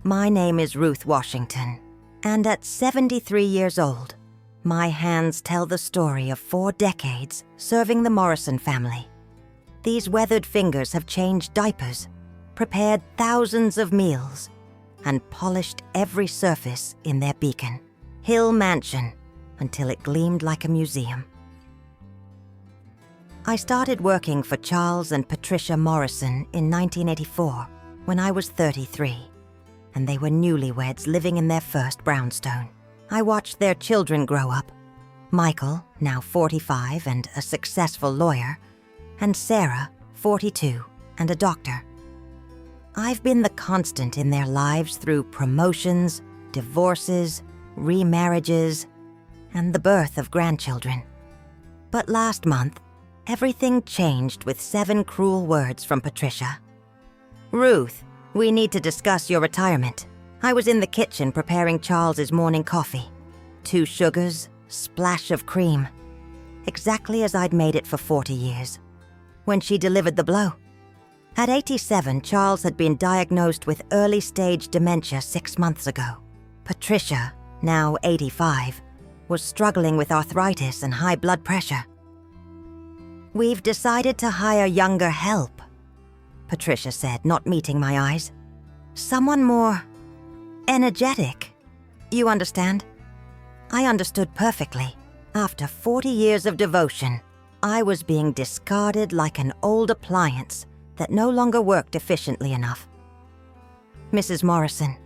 My name is Ruth Washington, and at 73 years old, my hands tell the story of 4 decades serving the Morrison family. These weathered fingers have changed diapers, prepared thousands of meals, and polished every surface in their Beacon Hill mansion until it gleamed like a museum. I started working for Charles and Patricia Morrison in 1984 when I was 33, and they were newlyweds living in their first brownstone. I watched their children grow up. Michael, now 45 and a successful lawyer, and Sarah, 42 and a doctor. I've been the constant in their lives through promotions, divorces, remarriages, and the birth of grandchildren. But last month, everything changed with 7 cruel words from Patricia. "Ruth, we need to discuss your retirement." I was in the kitchen preparing Charles's morning coffee. 2 sugars, splash of cream. Exactly as I'd made it for 40 years. When she delivered the blow. At 87, Charles had been diagnosed with early-stage dementia 6 months ago. Patricia, now 85, was struggling with arthritis and high blood pressure. "We've decided to hire younger help," Patricia said, not meeting my eyes. "Someone more energetic. You understand?" I understood perfectly. After 40 years of devotion, I was being discarded like an old appliance that no longer worked efficiently enough. "Mrs. Morrison,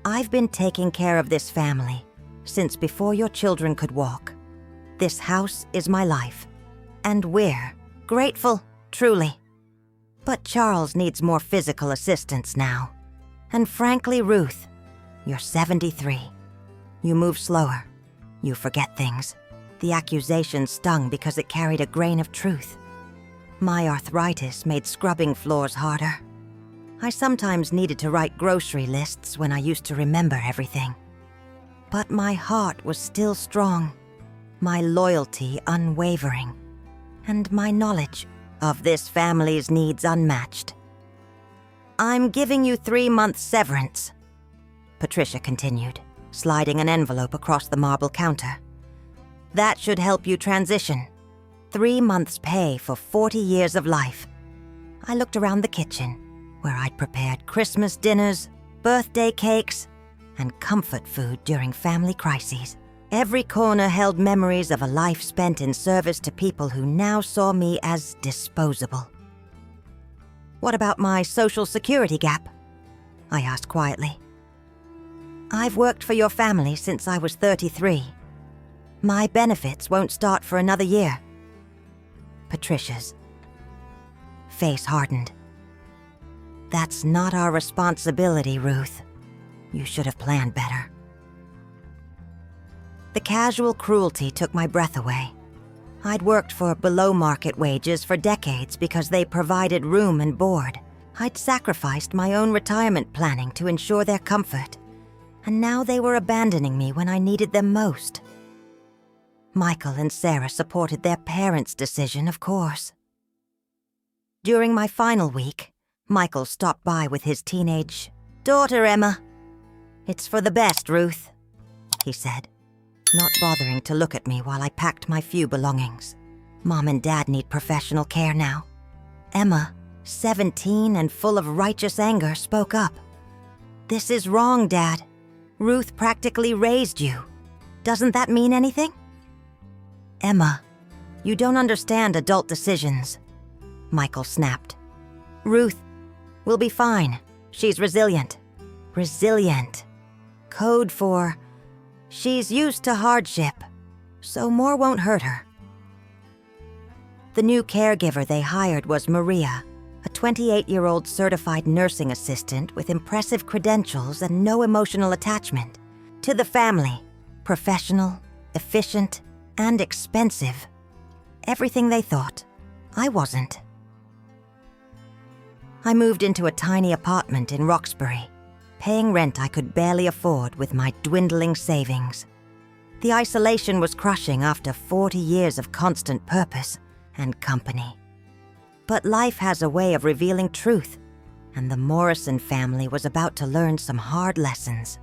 I've been taking care of this family since before your children could walk. This house is my life, and we're grateful, truly. But Charles needs more physical assistance now. And frankly, Ruth, you're 73. You move slower. You forget things." The accusation stung because it carried a grain of truth. My arthritis made scrubbing floors harder. I sometimes needed to write grocery lists when I used to remember everything. But my heart was still strong, my loyalty unwavering, and my knowledge of this family's needs unmatched. "I'm giving you 3 months severance," Patricia continued, sliding an envelope across the marble counter. "That should help you transition. 3 months' pay for 40 years of life." I looked around the kitchen, where I'd prepared Christmas dinners, birthday cakes, and comfort food during family crises. Every corner held memories of a life spent in service to people who now saw me as disposable. "What about my Social Security gap?" I asked quietly. "I've worked for your family since I was 33. My benefits won't start for another year." Patricia's face hardened. "That's not our responsibility, Ruth. You should have planned better." The casual cruelty took my breath away. I'd worked for below-market wages for decades because they provided room and board. I'd sacrificed my own retirement planning to ensure their comfort, and now they were abandoning me when I needed them most. Michael and Sarah supported their parents' decision, of course. During my final week, Michael stopped by with his teenage daughter, Emma. "It's for the best, Ruth," he said, not bothering to look at me while I packed my few belongings. Mom and Dad need professional care now. Emma, 17 and full of righteous anger, spoke up. "This is wrong, Dad. Ruth practically raised you. Doesn't that mean anything?" "Emma, you don't understand adult decisions," Michael snapped. "Ruth will be fine. She's resilient." Resilient. Code for she's used to hardship, so more won't hurt her. The new caregiver they hired was Maria, a 28-year-old certified nursing assistant with impressive credentials and no emotional attachment. To the family, professional, efficient, and expensive. Everything they thought. I wasn't. I moved into a tiny apartment in Roxbury, paying rent I could barely afford with my dwindling savings. The isolation was crushing after 40 years of constant purpose and company. But life has a way of revealing truth, and the Morrison family was about to learn some hard lessons.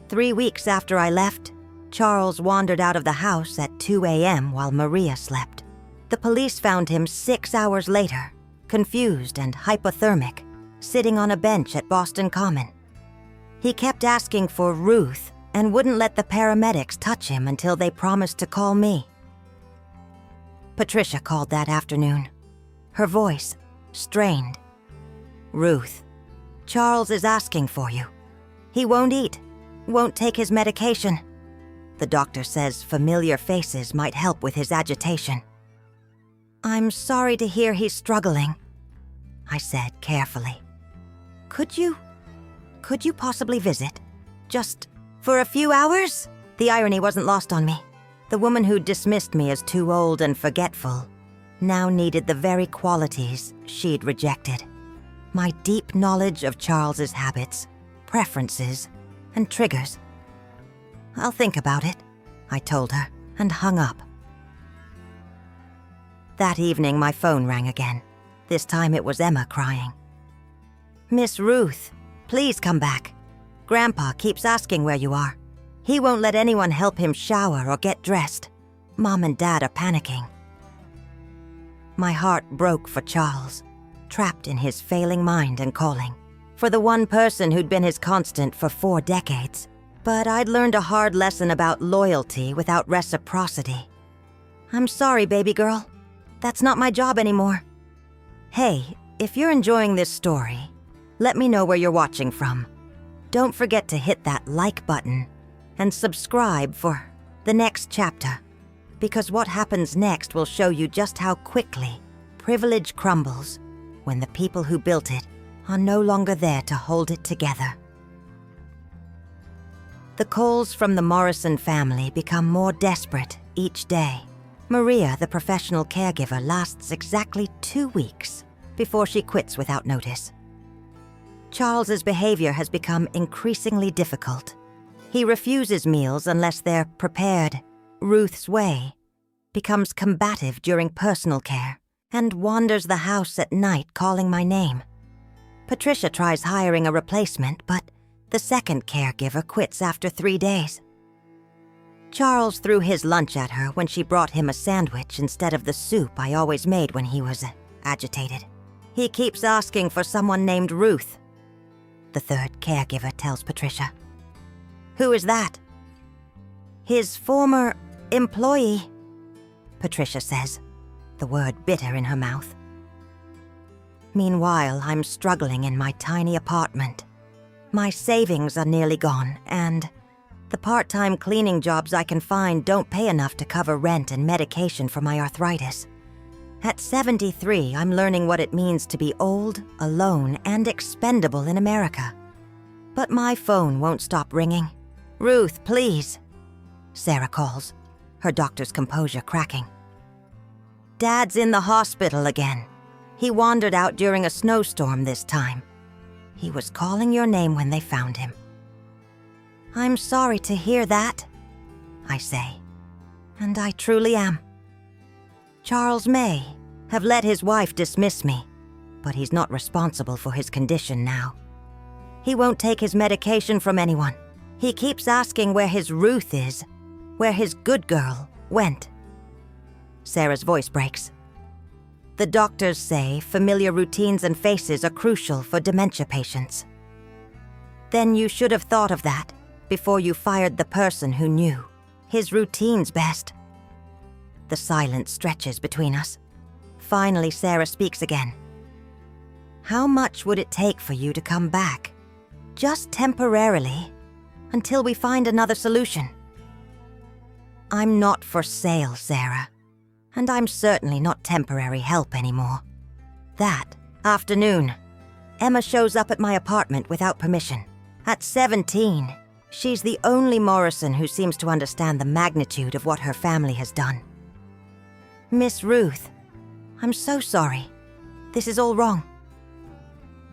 3 weeks after I left, Charles wandered out of the house at 2 a.m. while Maria slept. The police found him 6 hours later, confused and hypothermic, sitting on a bench at Boston Common. He kept asking for Ruth and wouldn't let the paramedics touch him until they promised to call me. Patricia called that afternoon, her voice strained. "Ruth, Charles is asking for you. He won't eat, won't take his medication. The doctor says familiar faces might help with his agitation." "I'm sorry to hear he's struggling," I said carefully. Could you possibly visit? Just for a few hours?" The irony wasn't lost on me. The woman who dismissed me as too old and forgetful now needed the very qualities she'd rejected. My deep knowledge of Charles's habits, preferences, and triggers. "I'll think about it," I told her, and hung up. That evening, my phone rang again. This time it was Emma crying. "Miss Ruth, please come back. Grandpa keeps asking where you are. He won't let anyone help him shower or get dressed. Mom and Dad are panicking." My heart broke for Charles, trapped in his failing mind and calling, for the one person who'd been his constant for 4 decades. But I'd learned a hard lesson about loyalty without reciprocity. "I'm sorry, baby girl. That's not my job anymore." Hey, if you're enjoying this story, let me know where you're watching from. Don't forget to hit that like button and subscribe for the next chapter, because what happens next will show you just how quickly privilege crumbles when the people who built it are no longer there to hold it together. The calls from the Morrison family become more desperate each day. Maria, the professional caregiver, lasts exactly 2 weeks before she quits without notice. Charles's behavior has become increasingly difficult. He refuses meals unless they're prepared Ruth's way, becomes combative during personal care, and wanders the house at night calling my name. Patricia tries hiring a replacement, but the second caregiver quits after 3 days. Charles threw his lunch at her when she brought him a sandwich instead of the soup I always made when he was agitated. He keeps asking for someone named Ruth, the third caregiver tells Patricia. "Who is that?" "His former employee," Patricia says, the word bitter in her mouth. Meanwhile, I'm struggling in my tiny apartment. My savings are nearly gone, and the part-time cleaning jobs I can find don't pay enough to cover rent and medication for my arthritis. At 73, I'm learning what it means to be old, alone, and expendable in America. But my phone won't stop ringing. "Ruth, please," Sarah calls, her doctor's composure cracking. "Dad's in the hospital again. He wandered out during a snowstorm this time. He was calling your name when they found him." "I'm sorry to hear that," I say, and I truly am. Charles may have let his wife dismiss me, but he's not responsible for his condition now. He won't take his medication from anyone. He keeps asking where his Ruth is, where his good girl went. Sarah's voice breaks. "The doctors say familiar routines and faces are crucial for dementia patients." "Then you should have thought of that before you fired the person who knew. His routine's best." The silence stretches between us. Finally, Sarah speaks again. "How much would it take for you to come back? Just temporarily, until we find another solution." "I'm not for sale, Sarah, and I'm certainly not temporary help anymore." That afternoon, Emma shows up at my apartment without permission. At 17, she's the only Morrison who seems to understand the magnitude of what her family has done. "Miss Ruth, I'm so sorry. This is all wrong."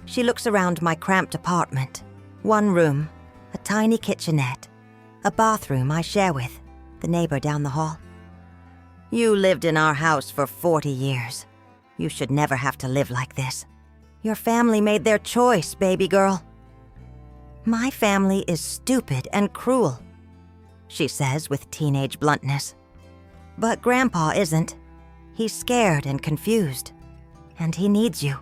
She looks around my cramped apartment. 1 room, a tiny kitchenette, a bathroom I share with the neighbor down the hall. "You lived in our house for 40 years. You should never have to live like this." Your family made their choice, baby girl. My family is stupid and cruel, she says with teenage bluntness. But Grandpa isn't. He's scared and confused, and he needs you.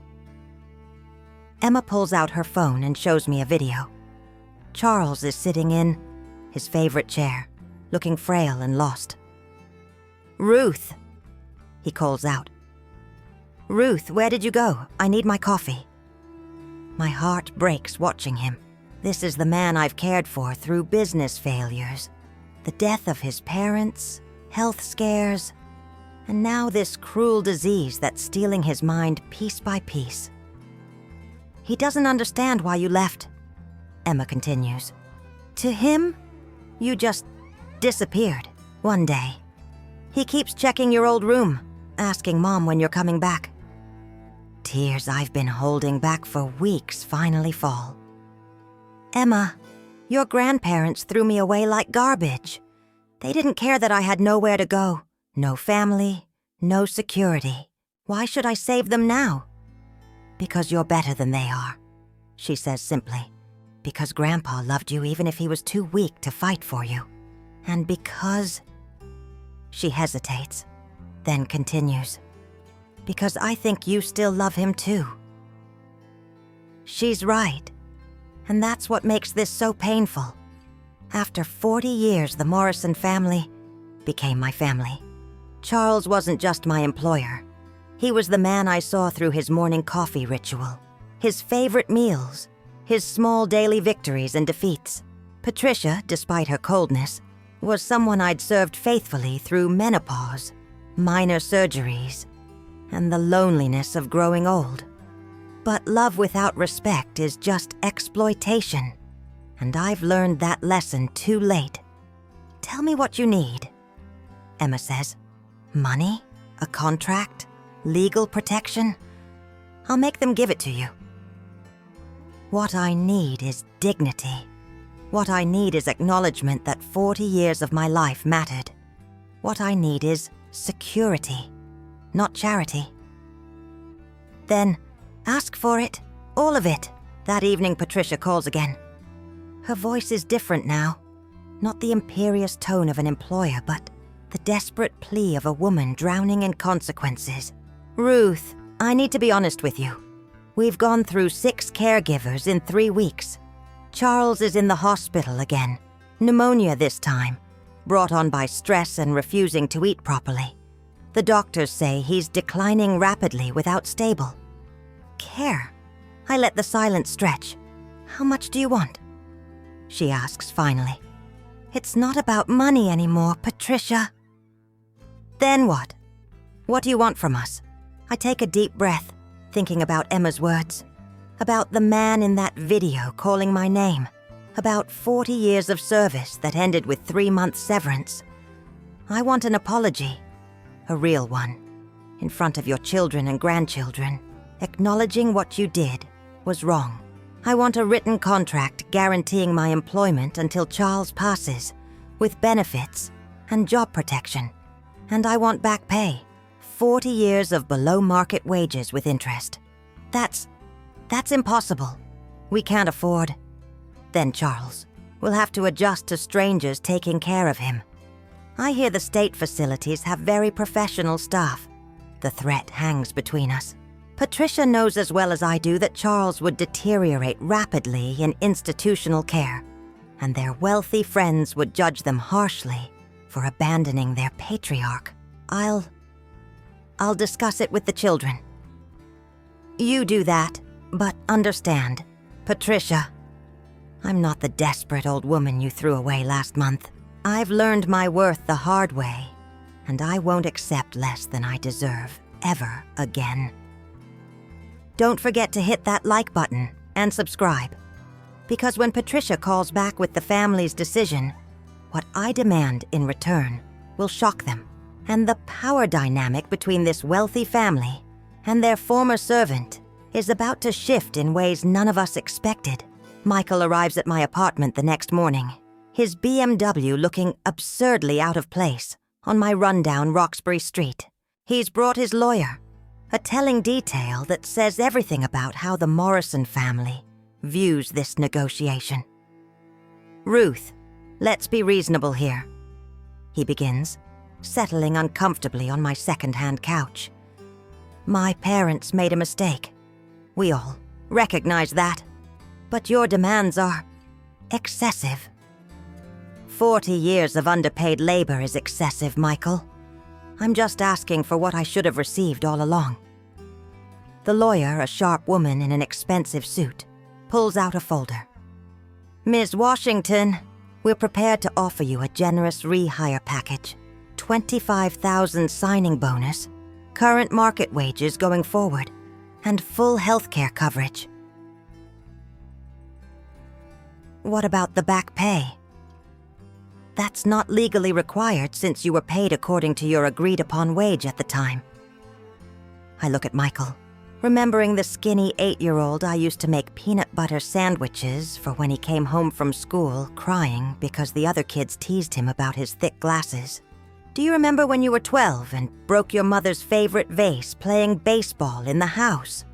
Emma pulls out her phone and shows me a video. Charles is sitting in his favorite chair, looking frail and lost. Ruth, he calls out. Ruth, where did you go? I need my coffee. My heart breaks watching him. This is the man I've cared for through business failures, the death of his parents, health scares, and now this cruel disease that's stealing his mind piece by piece. He doesn't understand why you left, Emma continues. To him, you just disappeared one day. He keeps checking your old room, asking Mom when you're coming back. Tears I've been holding back for weeks finally fall. Emma, your grandparents threw me away like garbage. They didn't care that I had nowhere to go, no family, no security. Why should I save them now? Because you're better than they are, she says simply. Because Grandpa loved you even if he was too weak to fight for you. And because... She hesitates, then continues. Because I think you still love him too. She's right. And that's what makes this so painful. After 40 years, the Morrison family became my family. Charles wasn't just my employer. He was the man I saw through his morning coffee ritual, his favorite meals, his small daily victories and defeats. Patricia, despite her coldness, was someone I'd served faithfully through menopause, minor surgeries, and the loneliness of growing old. But love without respect is just exploitation, and I've learned that lesson too late. Tell me what you need, Emma says. Money? A contract? Legal protection? I'll make them give it to you. What I need is dignity. What I need is acknowledgement that 40 years of my life mattered. What I need is security, not charity. Then, ask for it, all of it. That evening Patricia calls again. Her voice is different now. Not the imperious tone of an employer, but the desperate plea of a woman drowning in consequences. Ruth, I need to be honest with you. We've gone through 6 caregivers in 3 weeks. Charles is in the hospital again. Pneumonia this time, brought on by stress and refusing to eat properly. The doctors say he's declining rapidly without stable care. I let the silence stretch. How much do you want? She asks finally. It's not about money anymore, Patricia. Then what? What do you want from us? I take a deep breath, thinking about Emma's words. About the man in that video calling my name. About 40 years of service that ended with 3-month severance. I want an apology. A real one. In front of your children and grandchildren. Acknowledging what you did was wrong. I want a written contract guaranteeing my employment until Charles passes, with benefits and job protection. And I want back pay. 40 years of below-market wages with interest. That's impossible. We can't afford. Then Charles will have to adjust to strangers taking care of him. I hear the state facilities have very professional staff. The threat hangs between us. Patricia knows as well as I do that Charles would deteriorate rapidly in institutional care, and their wealthy friends would judge them harshly for abandoning their patriarch. I'll discuss it with the children. You do that, but understand, Patricia, I'm not the desperate old woman you threw away last month. I've learned my worth the hard way, and I won't accept less than I deserve ever again. Don't forget to hit that like button and subscribe, because when Patricia calls back with the family's decision, what I demand in return will shock them. And the power dynamic between this wealthy family and their former servant is about to shift in ways none of us expected. Michael arrives at my apartment the next morning, his BMW looking absurdly out of place on my rundown Roxbury Street. He's brought his lawyer, A telling detail that says everything about how the Morrison family views this negotiation. "Ruth, let's be reasonable here," he begins, settling uncomfortably on my second-hand couch. "My parents made a mistake. We all recognize that. But your demands are excessive." 40 years of underpaid labor is excessive, Michael. I'm just asking for what I should have received all along. The lawyer, a sharp woman in an expensive suit, pulls out a folder. "Ms. Washington, we're prepared to offer you a generous rehire package, $25,000 signing bonus, current market wages going forward, and full health care coverage." "What about the back pay?" "That's not legally required since you were paid according to your agreed-upon wage at the time." I look at Michael, remembering the skinny 8-year-old I used to make peanut butter sandwiches for when he came home from school crying because the other kids teased him about his thick glasses. "Do you remember when you were 12 and broke your mother's favorite vase playing baseball in the house?"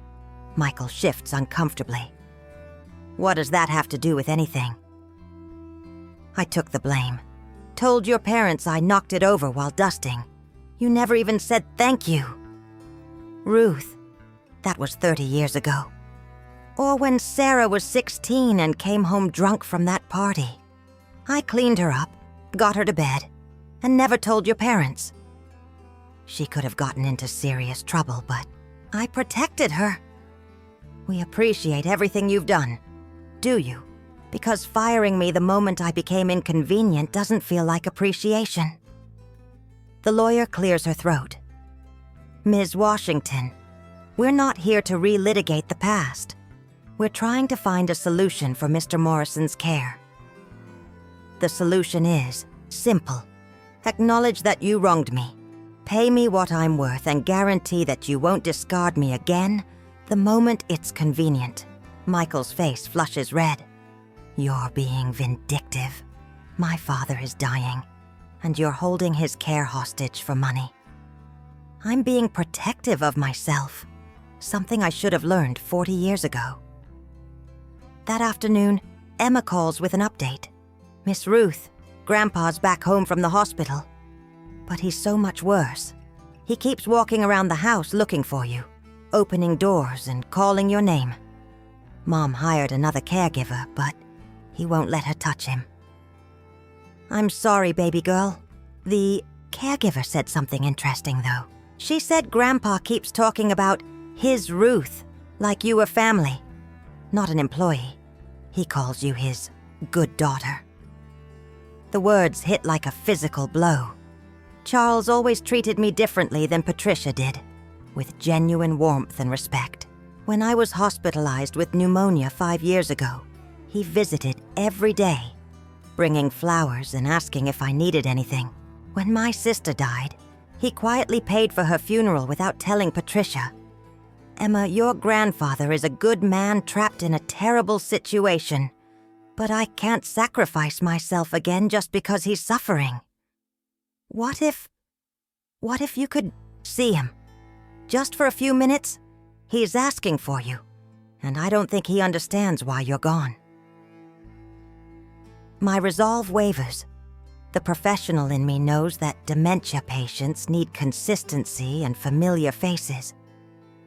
Michael shifts uncomfortably. "What does that have to do with anything?" "I took the blame. Told your parents I knocked it over while dusting. You never even said thank you." "Ruth, that was 30 years ago. Or when Sarah was 16 and came home drunk from that party. I cleaned her up, got her to bed, and never told your parents. She could have gotten into serious trouble, but I protected her. We appreciate everything you've done. Do you? Because firing me the moment I became inconvenient doesn't feel like appreciation." The lawyer clears her throat. "Ms. Washington, we're not here to relitigate the past. We're trying to find a solution for Mr. Morrison's care. The solution is simple. Acknowledge that you wronged me. Pay me what I'm worth and guarantee that you won't discard me again the moment it's convenient." Michael's face flushes red. "You're being vindictive. My father is dying, and you're holding his care hostage for money." "I'm being protective of myself, something I should have learned 40 years ago." That afternoon, Emma calls with an update. "Miss Ruth, Grandpa's back home from the hospital. But he's so much worse. He keeps walking around the house looking for you, opening doors and calling your name. Mom hired another caregiver, but he won't let her touch him." "I'm sorry, baby girl." The caregiver said something interesting, though. She said Grandpa keeps talking about his Ruth, like you were family, not an employee. He calls you his good daughter. The words hit like a physical blow. Charles always treated me differently than Patricia did, with genuine warmth and respect. When I was hospitalized with pneumonia 5 years ago, he visited every day, bringing flowers and asking if I needed anything. When my sister died, he quietly paid for her funeral without telling Patricia. "Emma, your grandfather is a good man trapped in a terrible situation, but I can't sacrifice myself again just because he's suffering. What if you could see him? Just for a few minutes? He's asking for you, and I don't think he understands why you're gone." My resolve wavers. The professional in me knows that dementia patients need consistency and familiar faces.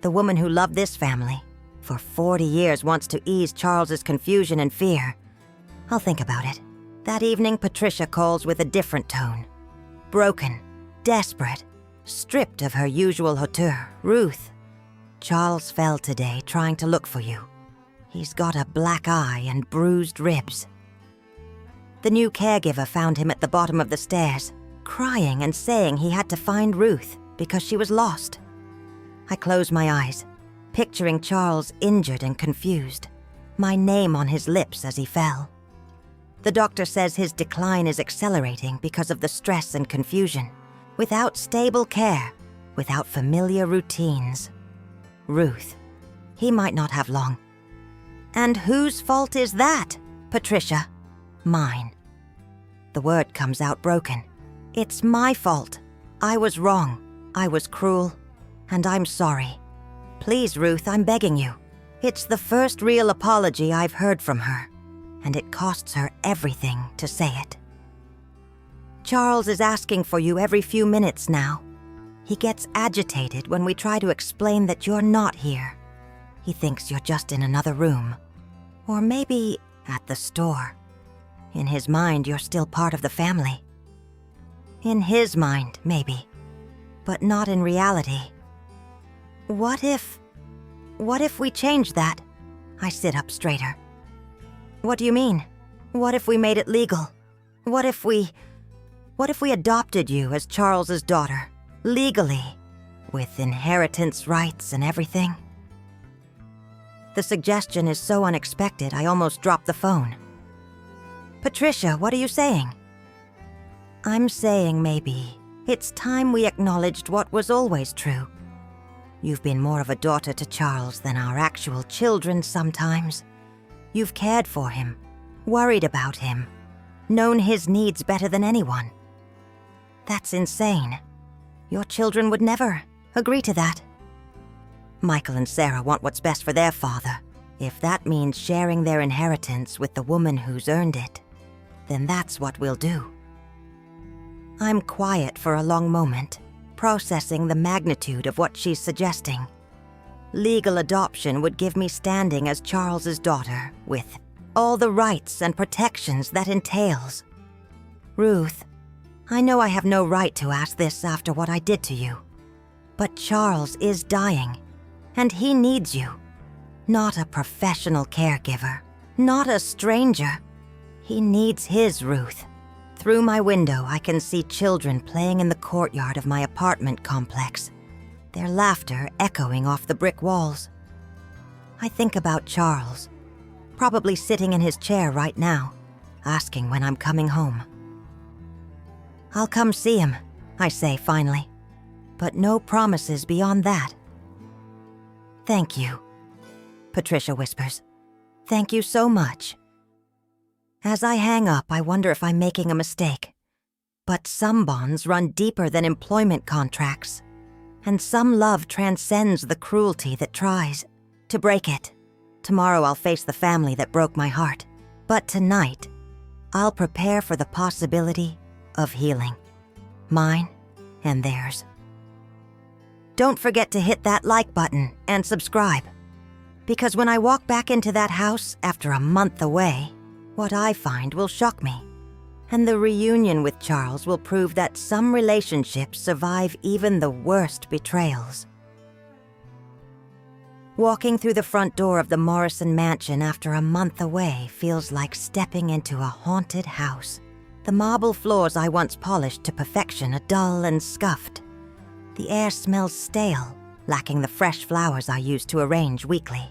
The woman who loved this family for 40 years wants to ease Charles's confusion and fear. I'll think about it. That evening, Patricia calls with a different tone. Broken, desperate, stripped of her usual hauteur. "Ruth, Charles fell today trying to look for you. He's got a black eye and bruised ribs. The new caregiver found him at the bottom of the stairs, crying and saying he had to find Ruth because she was lost." I close my eyes, picturing Charles injured and confused, my name on his lips as he fell. The doctor says his decline is accelerating because of the stress and confusion. Without stable care, without familiar routines. Ruth, he might not have long. "And whose fault is that, Patricia?" "Mine." The word comes out broken. "It's my fault. I was wrong. I was cruel. And I'm sorry." Please, Ruth, I'm begging you. It's the first real apology I've heard from her, and it costs her everything to say it. Charles is asking for you every few minutes now. He gets agitated when we try to explain that you're not here. He thinks you're just in another room, or maybe at the store. In his mind, you're still part of the family. In his mind, maybe, but not in reality. What if we change that? I sit up straighter. What do you mean? What if we made it legal? What if we adopted you as Charles's daughter, legally, with inheritance rights and everything? The suggestion is so unexpected, I almost dropped the phone. Patricia, what are you saying? I'm saying maybe it's time we acknowledged what was always true. You've been more of a daughter to Charles than our actual children sometimes. You've cared for him, worried about him, known his needs better than anyone. That's insane. Your children would never agree to that. Michael and Sarah want what's best for their father. If that means sharing their inheritance with the woman who's earned it, then that's what we'll do. I'm quiet for a long moment, processing the magnitude of what she's suggesting. Legal adoption would give me standing as Charles's daughter, with all the rights and protections that entails. Ruth, I know I have no right to ask this after what I did to you, but Charles is dying, and he needs you. Not a professional caregiver, not a stranger. He needs his Ruth. Through my window, I can see children playing in the courtyard of my apartment complex, their laughter echoing off the brick walls. I think about Charles, probably sitting in his chair right now, asking when I'm coming home. I'll come see him, I say finally, but no promises beyond that. Thank you, Patricia whispers. Thank you so much. As I hang up, I wonder if I'm making a mistake. But some bonds run deeper than employment contracts, and some love transcends the cruelty that tries to break it. Tomorrow I'll face the family that broke my heart, but tonight I'll prepare for the possibility of healing, mine and theirs. Don't forget to hit that like button and subscribe, because when I walk back into that house after a month away, what I find will shock me, and the reunion with Charles will prove that some relationships survive even the worst betrayals. Walking through the front door of the Morrison mansion after a month away feels like stepping into a haunted house. The marble floors I once polished to perfection are dull and scuffed. The air smells stale, lacking the fresh flowers I used to arrange weekly.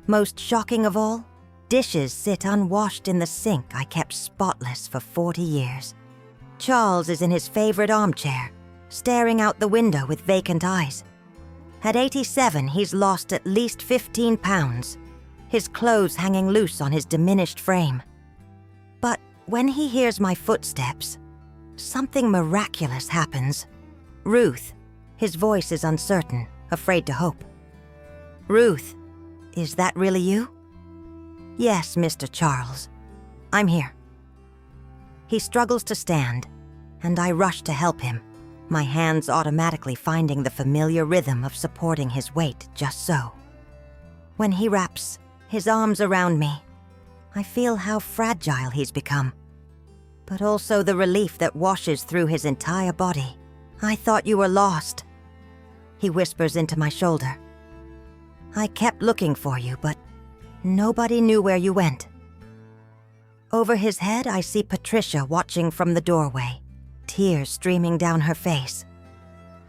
Most shocking of all, dishes sit unwashed in the sink I kept spotless for 40 years. Charles is in his favorite armchair, staring out the window with vacant eyes. At 87, he's lost at least 15 pounds, his clothes hanging loose on his diminished frame. But when he hears my footsteps, something miraculous happens. Ruth, his voice is uncertain, afraid to hope. Ruth, is that really you? Yes, Mr. Charles. I'm here. He struggles to stand, and I rush to help him, my hands automatically finding the familiar rhythm of supporting his weight just so. When he wraps his arms around me, I feel how fragile he's become, but also the relief that washes through his entire body. I thought you were lost, he whispers into my shoulder. I kept looking for you, but nobody knew where you went. Over his head, I see Patricia watching from the doorway, tears streaming down her face.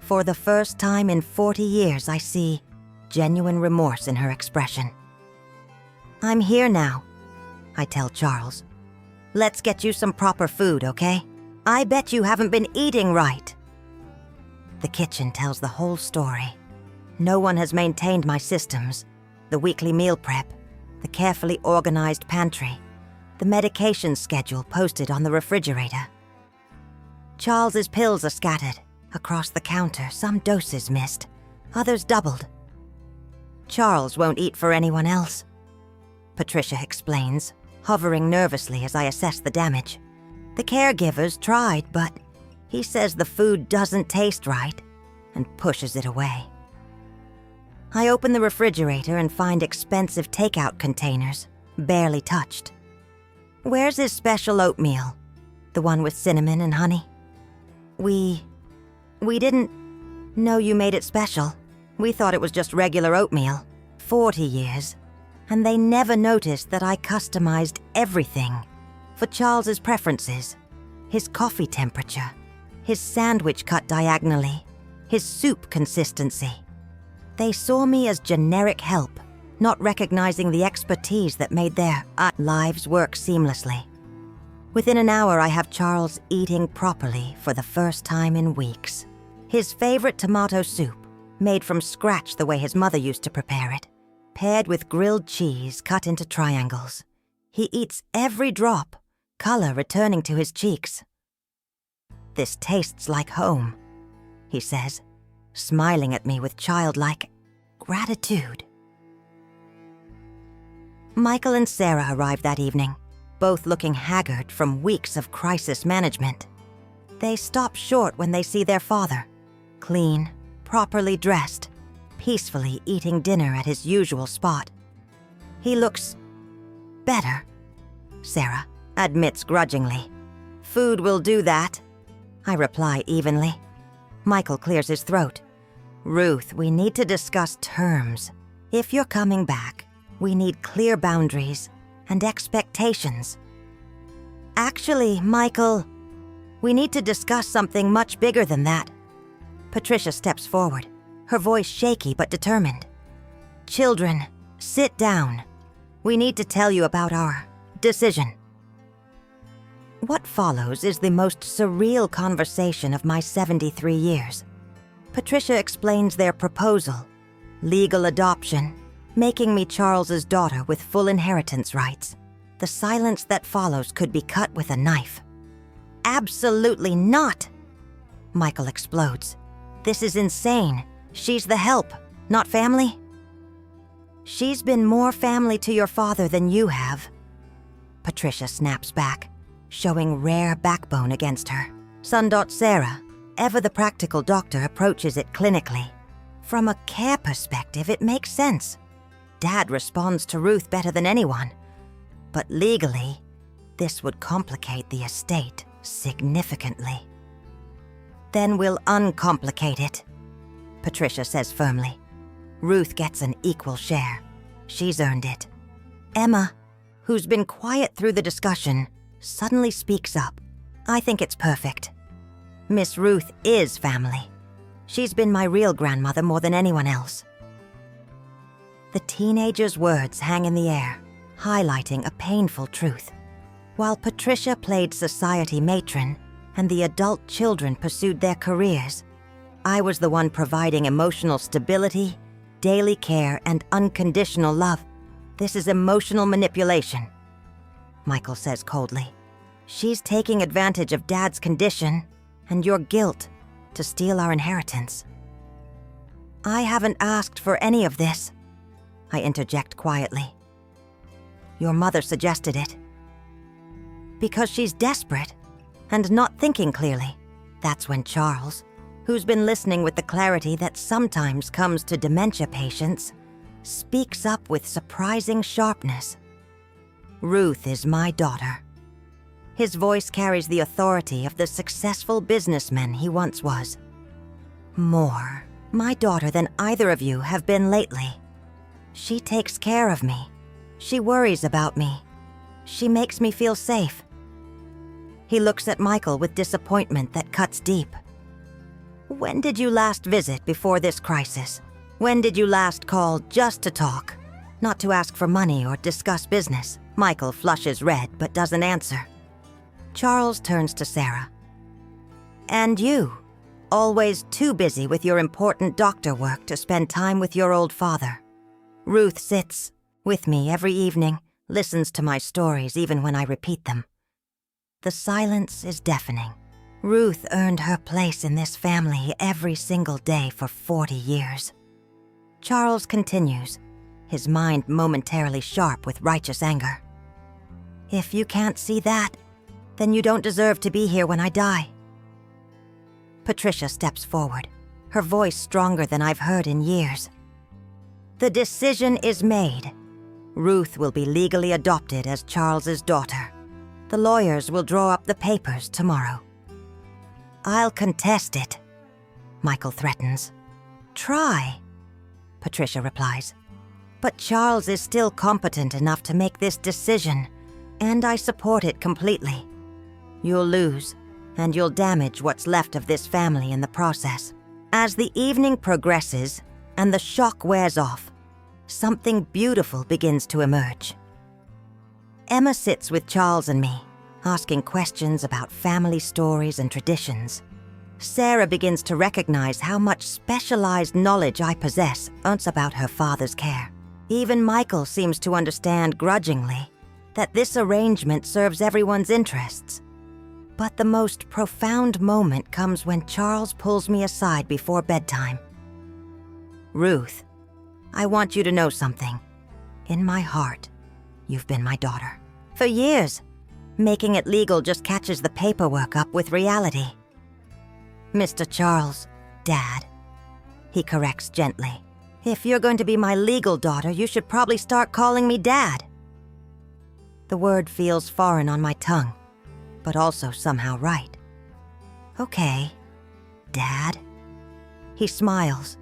For the first time in 40 years, I see genuine remorse in her expression. I'm here now, I tell Charles. Let's get you some proper food, okay? I bet you haven't been eating right. The kitchen tells the whole story. No one has maintained my systems, the weekly meal prep, the carefully organized pantry, the medication schedule posted on the refrigerator. Charles's pills are scattered across the counter, some doses missed, others doubled. Charles won't eat for anyone else," Patricia explains, hovering nervously as I assess the damage. "The caregivers tried, but he says the food doesn't taste right and pushes it away." I open the refrigerator and find expensive takeout containers, barely touched. "Where's his special oatmeal? The one with cinnamon and honey?" We didn't know you made it special. We thought it was just regular oatmeal. 40 years. And they never noticed that I customized everything for Charles's preferences. His coffee temperature, his sandwich cut diagonally, his soup consistency. They saw me as generic help, not recognizing the expertise that made their lives work seamlessly. Within an hour, I have Charles eating properly for the first time in weeks. His favorite tomato soup, made from scratch the way his mother used to prepare it, paired with grilled cheese cut into triangles. He eats every drop, color returning to his cheeks. "This tastes like home," he says, smiling at me with childlike gratitude. Michael and Sarah arrived that evening, both looking haggard from weeks of crisis management. They stop short when they see their father, clean, properly dressed, peacefully eating dinner at his usual spot. "He looks better," Sarah admits grudgingly. "Food will do that," I reply evenly. Michael clears his throat. "Ruth, we need to discuss terms. If you're coming back, we need clear boundaries and expectations." "Actually, Michael, we need to discuss something much bigger than that." Patricia steps forward, her voice shaky but determined. "Children, sit down. We need to tell you about our decision." What follows is the most surreal conversation of my 73 years. Patricia explains their proposal, legal adoption, making me Charles's daughter with full inheritance rights. The silence that follows could be cut with a knife. "Absolutely not!" Michael explodes. "This is insane. She's the help, not family." "She's been more family to your father than you have," Patricia snaps back, showing rare backbone against her. Sarah, ever the practical doctor, approaches it clinically. From a care perspective, it makes sense. Dad responds to Ruth better than anyone. But legally, this would complicate the estate significantly. "Then we'll uncomplicate it," Patricia says firmly. "Ruth gets an equal share. She's earned it." Emma, who's been quiet through the discussion, suddenly speaks up. "I think it's perfect. Miss Ruth is family. She's been my real grandmother more than anyone else." The teenager's words hang in the air, highlighting a painful truth. While Patricia played society matron and the adult children pursued their careers, I was the one providing emotional stability, daily care, and unconditional love. "This is emotional manipulation," Michael says coldly. "She's taking advantage of Dad's condition and your guilt to steal our inheritance." "I haven't asked for any of this," I interject quietly. "Your mother suggested it." "Because she's desperate and not thinking clearly." That's when Charles, who's been listening with the clarity that sometimes comes to dementia patients, speaks up with surprising sharpness. "Ruth is my daughter." His voice carries the authority of the successful businessman he once was. "More my daughter than either of you have been lately. She takes care of me. She worries about me. She makes me feel safe." He looks at Michael with disappointment that cuts deep. "When did you last visit before this crisis? When did you last call just to talk, not to ask for money or discuss business?" Michael flushes red but doesn't answer. Charles turns to Sarah. "And you, always too busy with your important doctor work to spend time with your old father." Ruth sits with me every evening, listens to my stories even when I repeat them. The silence is deafening. Ruth earned her place in this family every single day for 40 years. Charles continues, his mind momentarily sharp with righteous anger. If you can't see that, then you don't deserve to be here when I die. Patricia steps forward, her voice stronger than I've heard in years. The decision is made. Ruth will be legally adopted as Charles's daughter. The lawyers will draw up the papers tomorrow. I'll contest it, Michael threatens. Try, Patricia replies. But Charles is still competent enough to make this decision, and I support it completely. You'll lose, and you'll damage what's left of this family in the process. As the evening progresses and the shock wears off, something beautiful begins to emerge. Emma sits with Charles and me, asking questions about family stories and traditions. Sarah begins to recognize how much specialized knowledge I possess about her father's care. Even Michael seems to understand grudgingly that this arrangement serves everyone's interests. But the most profound moment comes when Charles pulls me aside before bedtime. Ruth, I want you to know something. In my heart, you've been my daughter. For years, making it legal just catches the paperwork up with reality. Mr. Charles, Dad, he corrects gently. If you're going to be my legal daughter, you should probably start calling me Dad. The word feels foreign on my tongue, but also somehow right. Okay, Dad. He smiles,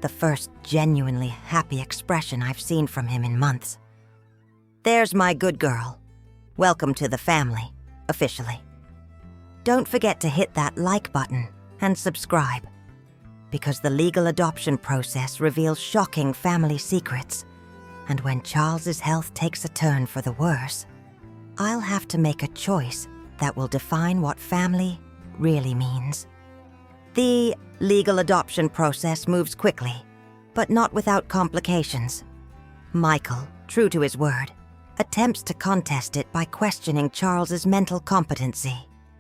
the first genuinely happy expression I've seen from him in months. There's my good girl. Welcome to the family, officially. Don't forget to hit that like button and subscribe, because the legal adoption process reveals shocking family secrets, and when Charles's health takes a turn for the worse, I'll have to make a choice that will define what family really means. The legal adoption process moves quickly, but not without complications. Michael, true to his word, attempts to contest it by questioning Charles's mental competency.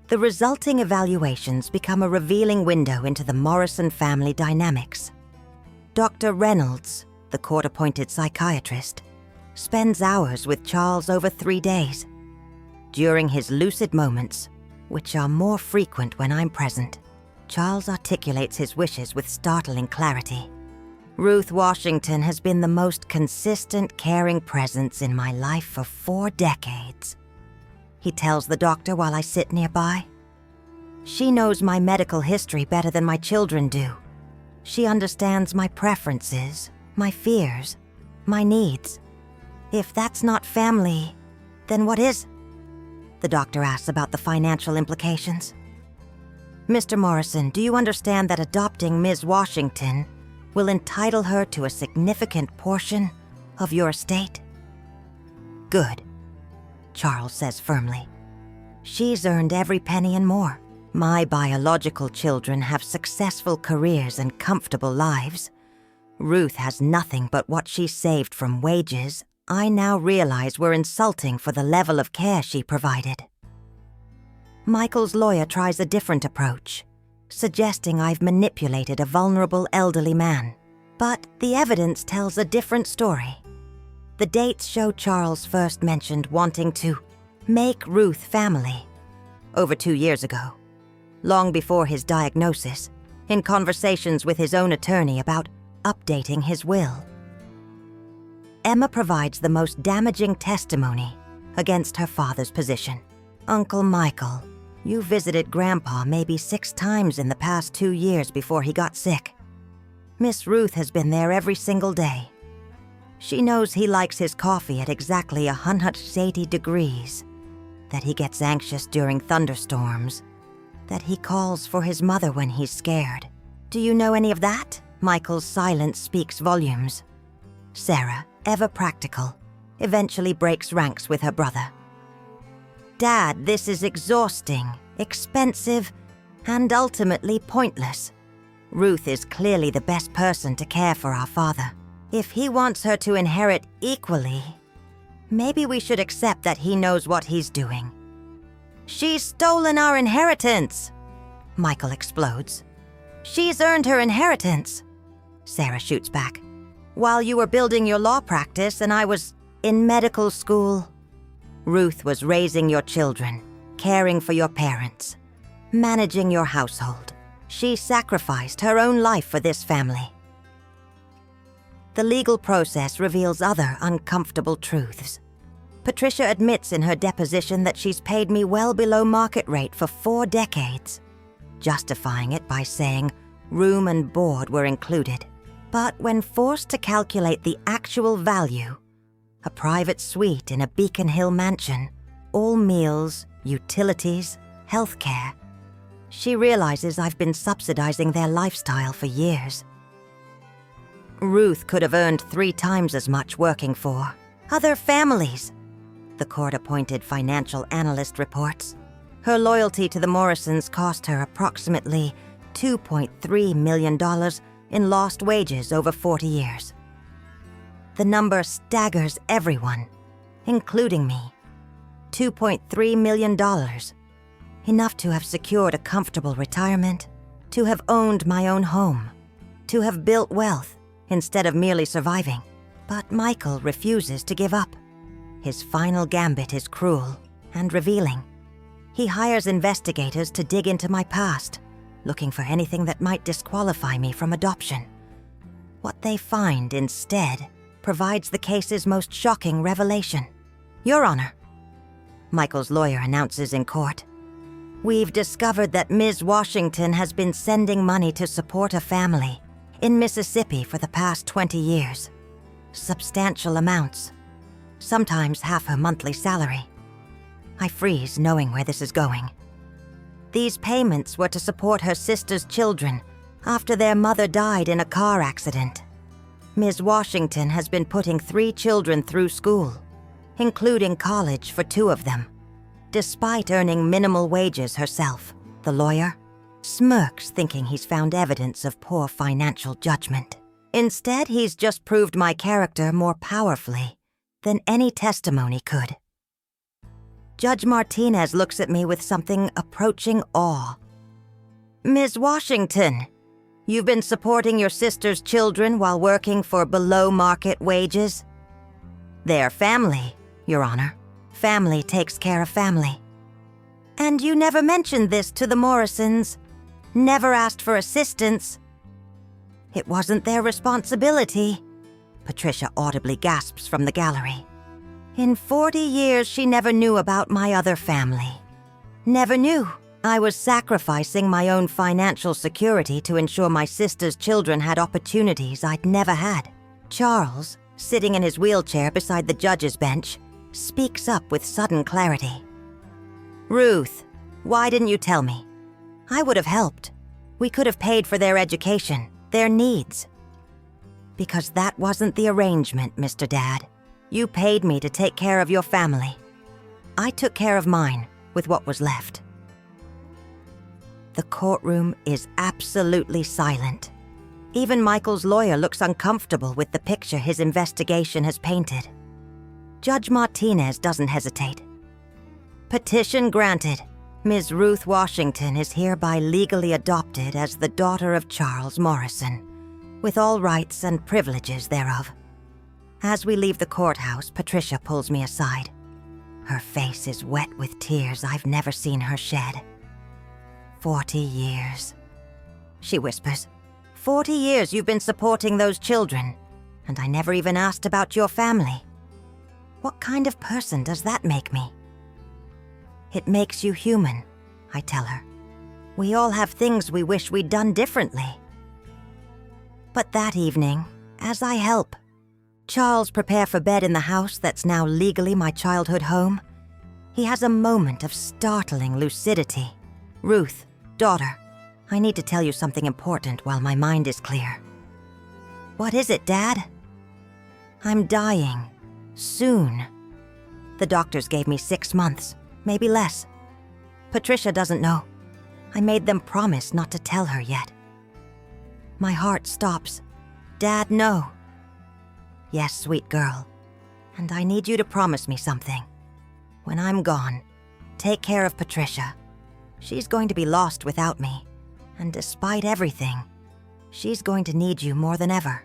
The resulting evaluations become a revealing window into the Morrison family dynamics. Dr. Reynolds, the court-appointed psychiatrist, spends hours with Charles over 3 days. During his lucid moments, which are more frequent when I'm present, Charles articulates his wishes with startling clarity. Ruth Washington has been the most consistent, caring presence in my life for 4 decades. He tells the doctor while I sit nearby. She knows my medical history better than my children do. She understands my preferences, my fears, my needs. If that's not family, then what is? The doctor asks about the financial implications. Mr. Morrison, do you understand that adopting Ms. Washington will entitle her to a significant portion of your estate? Good, Charles says firmly. She's earned every penny and more. My biological children have successful careers and comfortable lives. Ruth has nothing but what she saved from wages I now realize were insulting for the level of care she provided. Michael's lawyer tries a different approach, suggesting I've manipulated a vulnerable elderly man. But the evidence tells a different story. The dates show Charles first mentioned wanting to make Ruth family over 2 years ago, long before his diagnosis, in conversations with his own attorney about updating his will. Emma provides the most damaging testimony against her father's position. Uncle Michael, you visited Grandpa maybe 6 times in the past 2 years before he got sick. Miss Ruth has been there every single day. She knows he likes his coffee at exactly 180 degrees, that he gets anxious during thunderstorms, that he calls for his mother when he's scared. Do you know any of that? Michael's silence speaks volumes. Sarah, ever practical, eventually breaks ranks with her brother. Dad, this is exhausting, expensive, and ultimately pointless. Ruth is clearly the best person to care for our father. If he wants her to inherit equally, maybe we should accept that he knows what he's doing. She's stolen our inheritance, Michael explodes. She's earned her inheritance, Sarah shoots back. while you were building your law practice and I was in medical school. Ruth was raising your children, caring for your parents, managing your household. She sacrificed her own life for this family. The legal process reveals other uncomfortable truths. Patricia admits in her deposition that she's paid me well below market rate for 4 decades, justifying it by saying room and board were included. But when forced to calculate the actual value, a private suite in a Beacon Hill mansion, all meals, utilities, healthcare, she realizes I've been subsidizing their lifestyle for years. Ruth could have earned 3 times as much working for other families, the court-appointed financial analyst reports. Her loyalty to the Morrisons cost her approximately $2.3 million in lost wages over 40 years. The number staggers everyone, including me. $2.3 million. Enough to have secured a comfortable retirement, to have owned my own home, to have built wealth instead of merely surviving. But Michael refuses to give up. His final gambit is cruel and revealing. He hires investigators to dig into my past, looking for anything that might disqualify me from adoption. What they find instead provides the case's most shocking revelation. Your Honor, Michael's lawyer announces in court, we've discovered that Ms. Washington has been sending money to support a family in Mississippi for the past 20 years. Substantial amounts, sometimes half her monthly salary. I freeze knowing where this is going. These payments were to support her sister's children after their mother died in a car accident. Ms. Washington has been putting 3 children through school, including college for 2 of them, despite earning minimal wages herself. The lawyer smirks, thinking he's found evidence of poor financial judgment. Instead, he's just proved my character more powerfully than any testimony could. Judge Martinez looks at me with something approaching awe. Ms. Washington, you've been supporting your sister's children while working for below-market wages? They're family, Your Honor. Family takes care of family. And you never mentioned this to the Morrisons? Never asked for assistance? It wasn't their responsibility, Patricia audibly gasps from the gallery. In 40 years, she never knew about my other family. Never knew. I was sacrificing my own financial security to ensure my sister's children had opportunities I'd never had. Charles, sitting in his wheelchair beside the judge's bench, speaks up with sudden clarity. Ruth, why didn't you tell me? I would have helped. We could have paid for their education, their needs. Because that wasn't the arrangement, Mr. Dad. You paid me to take care of your family. I took care of mine with what was left. The courtroom is absolutely silent. Even Michael's lawyer looks uncomfortable with the picture his investigation has painted. Judge Martinez doesn't hesitate. Petition granted. Ms. Ruth Washington is hereby legally adopted as the daughter of Charles Morrison, with all rights and privileges thereof. As we leave the courthouse, Patricia pulls me aside. Her face is wet with tears I've never seen her shed. 40 years, she whispers. 40 years you've been supporting those children, and I never even asked about your family. What kind of person does that make me? It makes you human, I tell her. We all have things we wish we'd done differently. But that evening, as I help Charles prepare for bed in the house that's now legally my childhood home, he has a moment of startling lucidity. Ruth, daughter, I need to tell you something important while my mind is clear. What is it, Dad? I'm dying. Soon. The doctors gave me 6 months, maybe less. Patricia doesn't know. I made them promise not to tell her yet. My heart stops. Dad, no. Yes, sweet girl. And I need you to promise me something. When I'm gone, take care of Patricia. She's going to be lost without me. And despite everything, she's going to need you more than ever.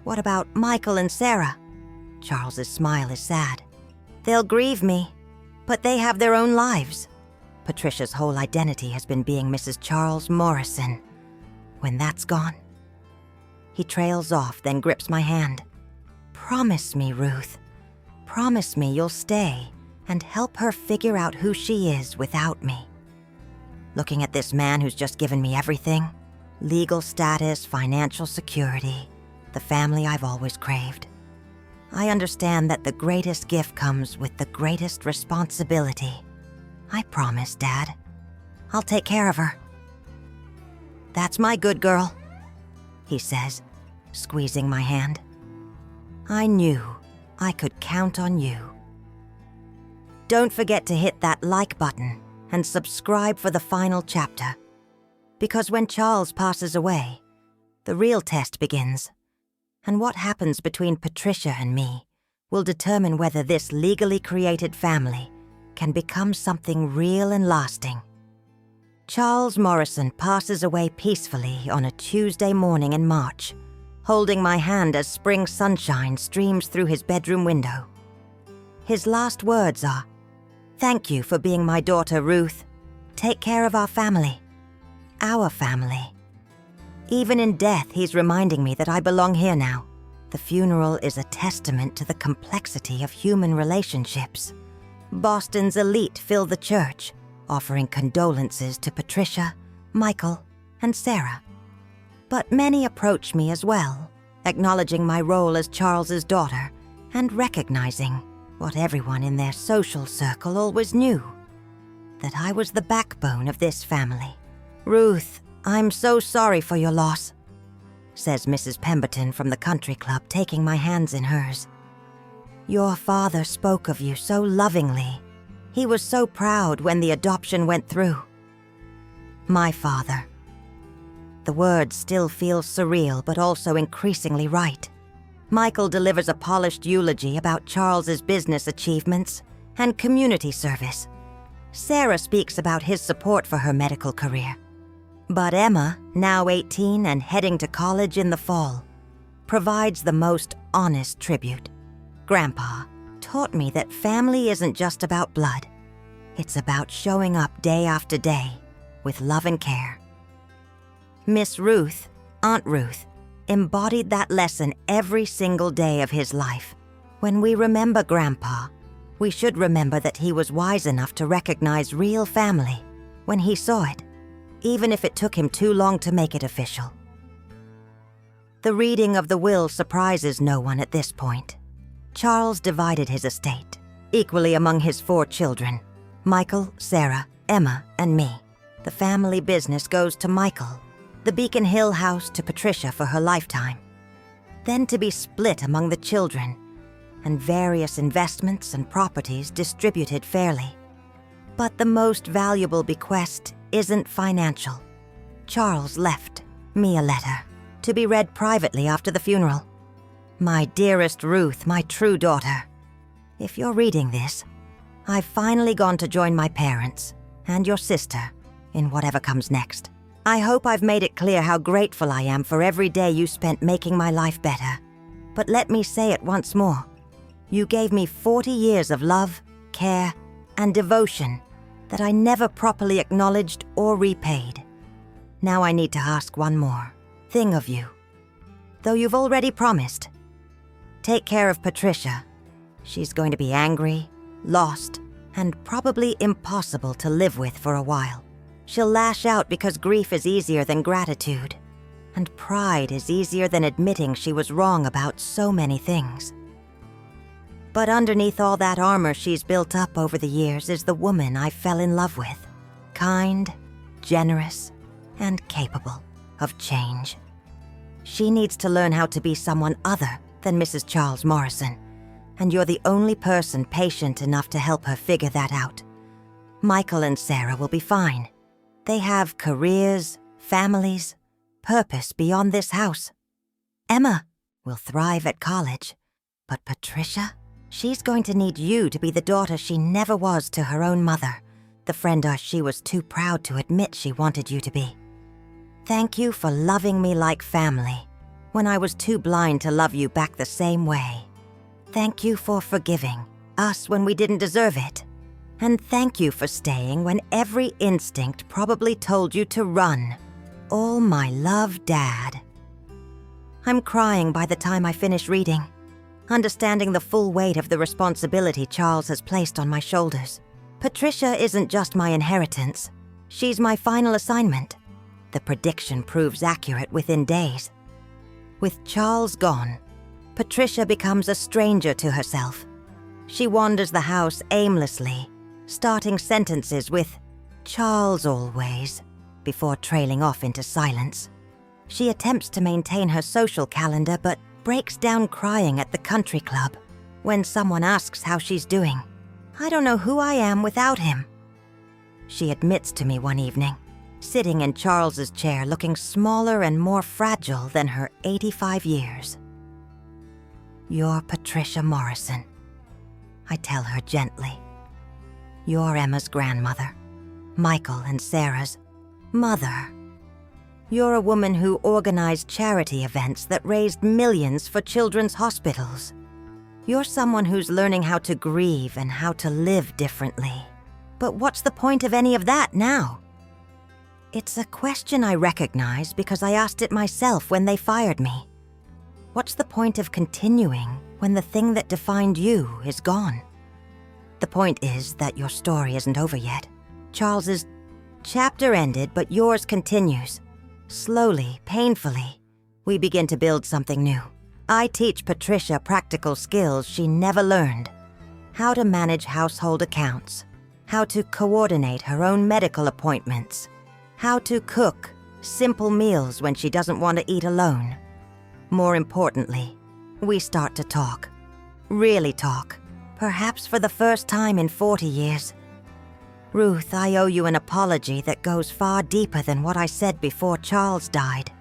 What about Michael and Sarah? Charles's smile is sad. They'll grieve me, but they have their own lives. Patricia's whole identity has been being Mrs. Charles Morrison. When that's gone... He trails off, then grips my hand. Promise me, Ruth. Promise me you'll stay and help her figure out who she is without me. Looking at this man who's just given me everything, legal status, financial security, the family I've always craved, I understand that the greatest gift comes with the greatest responsibility. I promise, Dad. I'll take care of her. That's my good girl, he says, squeezing my hand. I knew I could count on you. Don't forget to hit that like button and subscribe for the final chapter. Because when Charles passes away, the real test begins. And what happens between Patricia and me will determine whether this legally created family can become something real and lasting. Charles Morrison passes away peacefully on a Tuesday morning in March, holding my hand as spring sunshine streams through his bedroom window. His last words are, "Thank you for being my daughter, Ruth. Take care of our family. Our family." Even in death, he's reminding me that I belong here now. The funeral is a testament to the complexity of human relationships. Boston's elite fill the church, offering condolences to Patricia, Michael, and Sarah. But many approach me as well, acknowledging my role as Charles's daughter and recognizing what everyone in their social circle always knew, that I was the backbone of this family. "Ruth, I'm so sorry for your loss," says Mrs. Pemberton from the country club, taking my hands in hers. "Your father spoke of you so lovingly. He was so proud when the adoption went through." My father. The words still feel surreal, but also increasingly right. Michael delivers a polished eulogy about Charles's business achievements and community service. Sarah speaks about his support for her medical career. But Emma, now 18 and heading to college in the fall, provides the most honest tribute. Grandpa taught me that family isn't just about blood. It's about showing up day after day with love and care. Miss Ruth, Aunt Ruth, embodied that lesson every single day of his life. When we remember Grandpa, we should remember that he was wise enough to recognize real family when he saw it, even if it took him too long to make it official. The reading of the will surprises no one at this point. Charles divided his estate, equally among his 4 children, Michael, Sarah, Emma, and me. The family business goes to Michael, the Beacon Hill house to Patricia for her lifetime, then to be split among the children, and various investments and properties distributed fairly. But the most valuable bequest isn't financial. Charles left me a letter to be read privately after the funeral. "My dearest Ruth, my true daughter, if you're reading this, I've finally gone to join my parents and your sister in whatever comes next. I hope I've made it clear how grateful I am for every day you spent making my life better. But let me say it once more. You gave me 40 years of love, care, and devotion that I never properly acknowledged or repaid. Now I need to ask one more thing of you, though you've already promised. Take care of Patricia. She's going to be angry, lost, and probably impossible to live with for a while. She'll lash out because grief is easier than gratitude, and pride is easier than admitting she was wrong about so many things. But underneath all that armor she's built up over the years is the woman I fell in love with. Kind, generous, and capable of change. She needs to learn how to be someone other than Mrs. Charles Morrison, and you're the only person patient enough to help her figure that out. Michael and Sarah will be fine. They have careers, families, purpose beyond this house. Emma will thrive at college, but Patricia, she's going to need you to be the daughter she never was to her own mother, the friend she was too proud to admit she wanted you to be. Thank you for loving me like family when I was too blind to love you back the same way. Thank you for forgiving us when we didn't deserve it. And thank you for staying when every instinct probably told you to run. All my love, Dad. I'm crying by the time I finish reading, understanding the full weight of the responsibility Charles has placed on my shoulders. Patricia isn't just my inheritance. She's my final assignment. The prediction proves accurate within days. With Charles gone, Patricia becomes a stranger to herself. She wanders the house aimlessly, starting sentences with, "Charles always," before trailing off into silence. She attempts to maintain her social calendar but breaks down crying at the country club when someone asks how she's doing. "I don't know who I am without him." She admits to me one evening, sitting in Charles's chair looking smaller and more fragile than her 85 years. "You're Patricia Morrison," I tell her gently. "You're Emma's grandmother, Michael and Sarah's mother. You're a woman who organized charity events that raised millions for children's hospitals. You're someone who's learning how to grieve and how to live differently. But what's the point of any of that now?" It's a question I recognize because I asked it myself when they fired me. What's the point of continuing when the thing that defined you is gone? The point is that your story isn't over yet. Charles's chapter ended, but yours continues. Slowly, painfully, we begin to build something new. I teach Patricia practical skills she never learned. How to manage household accounts. How to coordinate her own medical appointments. How to cook simple meals when she doesn't want to eat alone. More importantly, we start to talk. Really talk. Perhaps for the first time in 40 years. Ruth, I owe you an apology that goes far deeper than what I said before Charles died.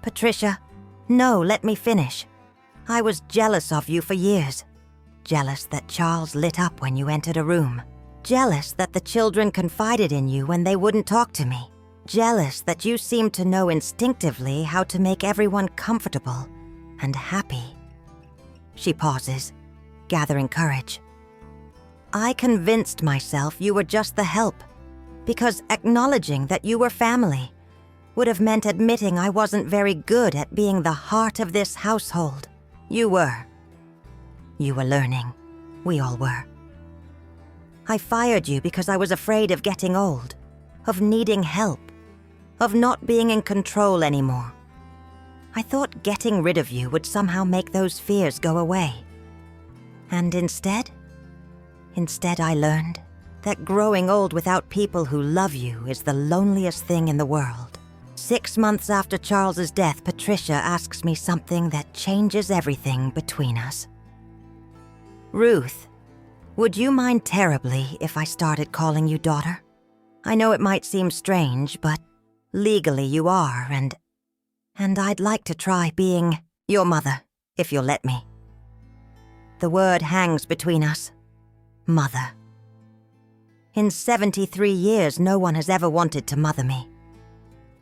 Patricia, no, let me finish. I was jealous of you for years. Jealous that Charles lit up when you entered a room. Jealous that the children confided in you when they wouldn't talk to me. Jealous that you seemed to know instinctively how to make everyone comfortable and happy. She pauses, gathering courage. I convinced myself you were just the help, because acknowledging that you were family would have meant admitting I wasn't very good at being the heart of this household. You were. You were learning. We all were. I fired you because I was afraid of getting old, of needing help, of not being in control anymore. I thought getting rid of you would somehow make those fears go away. And instead I learned that growing old without people who love you is the loneliest thing in the world. 6 months after Charles's death, Patricia asks me something that changes everything between us. "Ruth, would you mind terribly if I started calling you daughter? I know it might seem strange, but legally you are, and I'd like to try being your mother, if you'll let me." The word hangs between us. Mother. In 73 years, no one has ever wanted to mother me.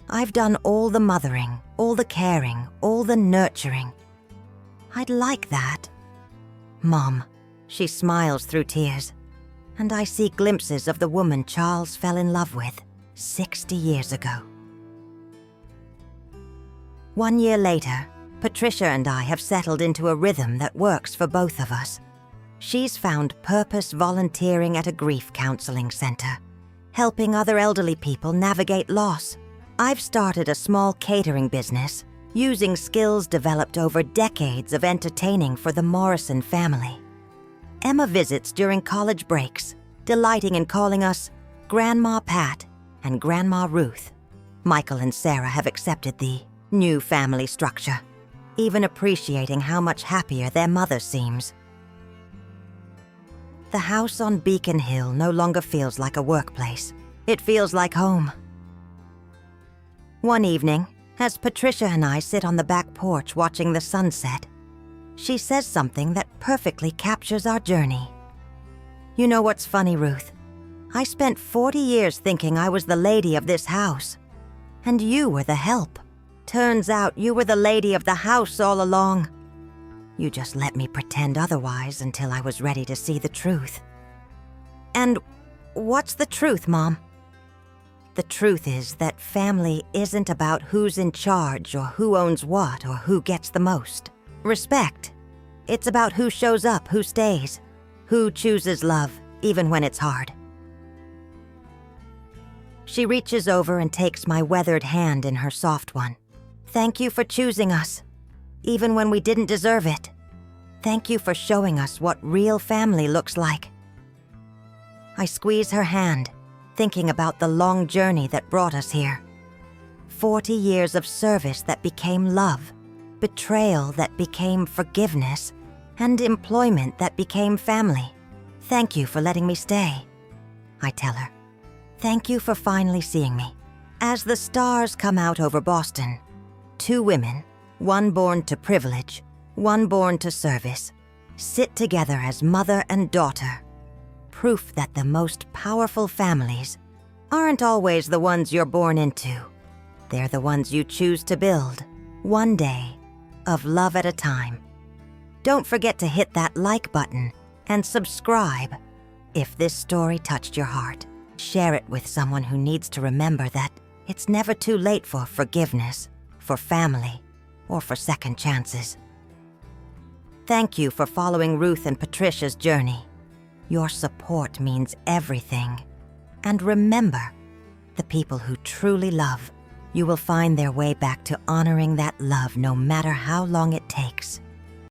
I've done all the mothering, all the caring, all the nurturing. I'd like that. Mom, she smiles through tears, and I see glimpses of the woman Charles fell in love with 60 years ago. 1 year later, Patricia and I have settled into a rhythm that works for both of us. She's found purpose volunteering at a grief counseling center, helping other elderly people navigate loss. I've started a small catering business, using skills developed over decades of entertaining for the Morrison family. Emma visits during college breaks, delighting in calling us Grandma Pat and Grandma Ruth. Michael and Sarah have accepted the new family structure, even appreciating how much happier their mother seems. The house on Beacon Hill no longer feels like a workplace. It feels like home. One evening, as Patricia and I sit on the back porch watching the sunset, she says something that perfectly captures our journey. "You know what's funny, Ruth? I spent 40 years thinking I was the lady of this house, and you were the help. Turns out you were the lady of the house all along. You just let me pretend otherwise until I was ready to see the truth. And what's the truth, Mom? The truth is that family isn't about who's in charge or who owns what or who gets the most. Respect. It's about who shows up, who stays, who chooses love, even when it's hard. She reaches over and takes my weathered hand in her soft one. Thank you for choosing us, even when we didn't deserve it. Thank you for showing us what real family looks like. I squeeze her hand, thinking about the long journey that brought us here. 40 years of service that became love, betrayal that became forgiveness, and employment that became family. Thank you for letting me stay, I tell her. Thank you for finally seeing me. As the stars come out over Boston, 2 women, one born to privilege, one born to service, sit together as mother and daughter. Proof that the most powerful families aren't always the ones you're born into. They're the ones you choose to build, one day, of love at a time. Don't forget to hit that like button and subscribe if this story touched your heart. Share it with someone who needs to remember that it's never too late for forgiveness, for family, or for second chances. Thank you for following Ruth and Patricia's journey. Your support means everything. And remember, the people who truly love, you will find their way back to honoring that love no matter how long it takes.